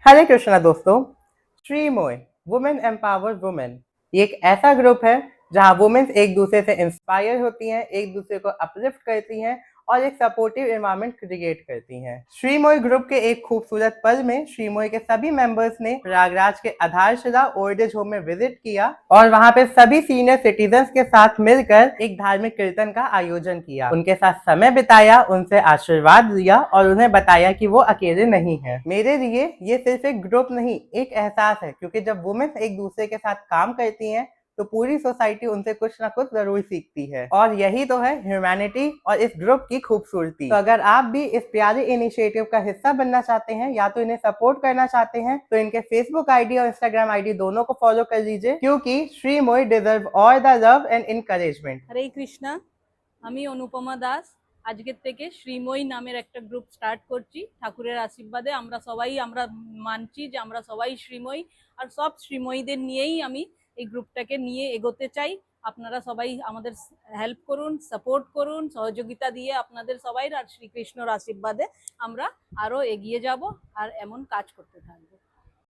हरे कृष्णा दोस्तों। श्रीमोय women empowered women ये एक ऐसा ग्रुप है जहां वुमेन्स एक दूसरे से इंस्पायर होती हैं, एक दूसरे को अपलिफ्ट करती हैं और एक सपोर्टिव एनवायरनमेंट क्रिएट करती हैं। श्रीमोय ग्रुप के एक खूबसूरत पल में श्रीमोय के सभी मेंबर्स ने प्रयागराज के आधारशिला ओल्ड एज होम में विजिट किया और वहां पे सभी सीनियर सिटीजन्स के साथ मिलकर एक धार्मिक कीर्तन का आयोजन किया। उनके साथ समय बिताया, उनसे आशीर्वाद लिया और उन्हें बताया कि वो अकेले नहीं है। मेरे लिए ये सिर्फ एक ग्रुप नहीं, एक एहसास है, क्योंकि जब वुमेन एक दूसरे के साथ काम करती हैं तो पूरी सोसाइटी उनसे कुछ ना कुछ जरूर सीखती है और यही तो है ह्यूमैनिटी और इस ग्रुप की खूबसूरती। तो अगर आप भी इस प्यारे इनिशिएटिव का हिस्सा बनना चाहते हैं या तो इन्हें सपोर्ट करना चाहते हैं तो इनके फेसबुक आईडी और इंस्टाग्राम आईडी दोनों को फॉलो कर लीजिए, क्योंकि Shreemoy deserve all the love and encouragement. Hare Krishna, আমি অনুপমা দাস আজকের থেকে শ্রীময়ী নামের একটা গ্রুপ স্টার্ট করছি। ঠাকুরের আশীর্বাদে আমরা মানছি যে আমরা সবাই শ্রীময়ী, আর সব শ্রীময়ীদের নিয়েই আমি এই গ্রুপটাকে নিয়ে এগোতে চাই। আপনারা সবাই আমাদের হেল্প করুন, সাপোর্ট করুন, সহযোগিতা দিয়ে আপনাদের সবাই আর শ্রীকৃষ্ণর আশীর্বাদে আমরা আরো এগিয়ে যাব আর এমন কাজ করতে থাকবো।